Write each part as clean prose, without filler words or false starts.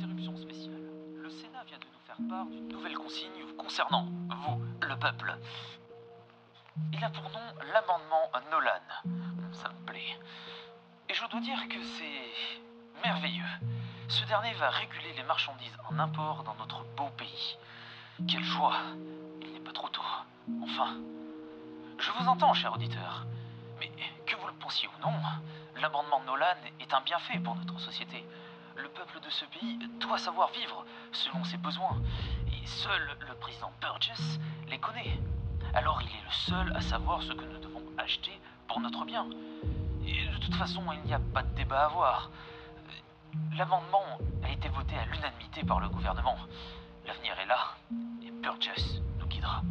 Interruption spéciale. Le Sénat vient de nous faire part d'une nouvelle consigne vous concernant, vous, le peuple. Il a pour nom l'amendement Nolan. Ça me plaît. Et je dois dire que c'est merveilleux. Ce dernier va réguler les marchandises en import dans notre beau pays. Quelle joie! Il n'est pas trop tôt. Enfin. Je vous entends, cher auditeur. Mais que vous le pensiez ou non, l'amendement Nolan est un bienfait pour notre société. Le peuple de ce pays doit savoir vivre selon ses besoins. Et seul le président Burgess les connaît. Alors il est le seul à savoir ce que nous devons acheter pour notre bien. Et de toute façon, il n'y a pas de débat à avoir. L'amendement a été voté à l'unanimité par le gouvernement. L'avenir est là, et Burgess nous guidera.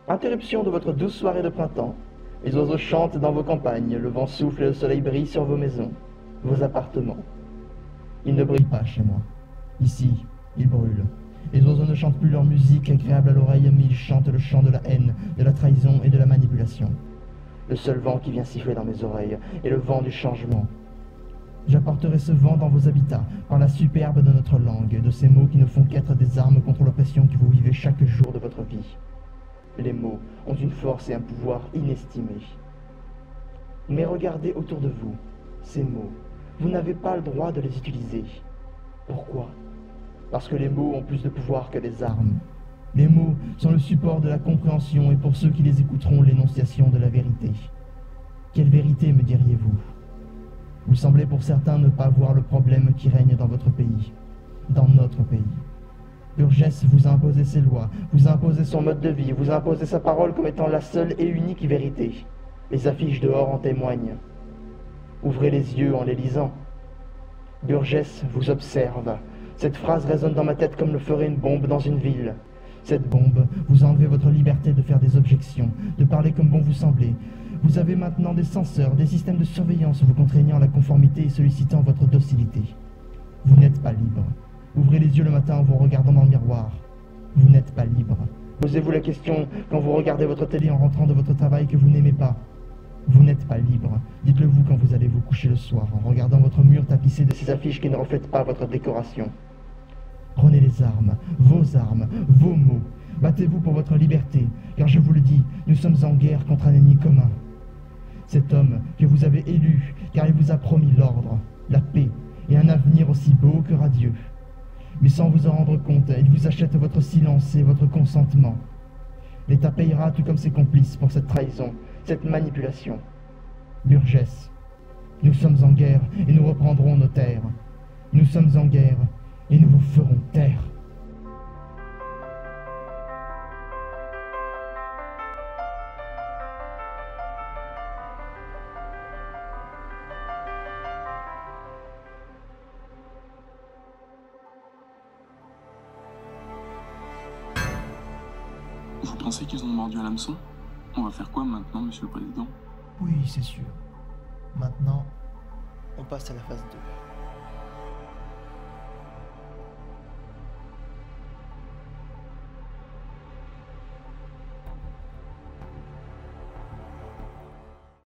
Interruption de votre douce soirée de printemps. Les oiseaux chantent dans vos campagnes, le vent souffle et le soleil brille sur vos maisons, vos appartements. Il ne brille pas chez moi. Ici, il brûle. Les oiseaux ne chantent plus leur musique agréable à l'oreille, mais ils chantent le chant de la haine, de la trahison et de la manipulation. Le seul vent qui vient siffler dans mes oreilles est le vent du changement. J'apporterai ce vent dans vos habitats, par la superbe de notre langue, de ces mots qui ne font qu'être des armes contre l'oppression que vous vivez chaque jour de votre vie. Les mots ont une force et un pouvoir inestimés. Mais regardez autour de vous, ces mots. Vous n'avez pas le droit de les utiliser. Pourquoi? Parce que les mots ont plus de pouvoir que les armes. Les mots sont le support de la compréhension et pour ceux qui les écouteront, l'énonciation de la vérité. Quelle vérité, me diriez-vous? Vous semblez pour certains ne pas voir le problème qui règne dans votre pays, dans notre pays. Burgess vous a imposé ses lois, vous a imposé son mode de vie, vous a imposé sa parole comme étant la seule et unique vérité. Les affiches dehors en témoignent. Ouvrez les yeux en les lisant. Burgess vous observe. Cette phrase résonne dans ma tête comme le ferait une bombe dans une ville. Cette bombe vous a enlevé votre liberté de faire des objections, de parler comme bon vous semblez. Vous avez maintenant des censeurs, des systèmes de surveillance vous contraignant à la conformité et sollicitant votre docilité. Vous n'êtes pas libre. Ouvrez les yeux le matin en vous regardant dans le miroir. Vous n'êtes pas libre. Posez-vous la question quand vous regardez votre télé en rentrant de votre travail que vous n'aimez pas. Vous n'êtes pas libre. Dites-le vous quand vous allez vous coucher le soir en regardant votre mur tapissé de ces affiches qui ne reflètent pas votre décoration. Prenez les armes, vos mots. Battez-vous pour votre liberté, car je vous le dis, nous sommes en guerre contre un ennemi commun. Cet homme que vous avez élu, car il vous a promis l'ordre, la paix et un avenir aussi beau que radieux. Mais sans vous en rendre compte, il vous achète votre silence et votre consentement. L'État payera tout comme ses complices pour cette trahison, cette manipulation. Burgess, nous sommes en guerre et nous reprendrons nos terres. Nous sommes en guerre et nous vous ferons taire. Vous pensez qu'ils ont mordu à l'hameçon? On va faire quoi maintenant, monsieur le président? Oui, c'est sûr. Maintenant, on passe à la phase 2.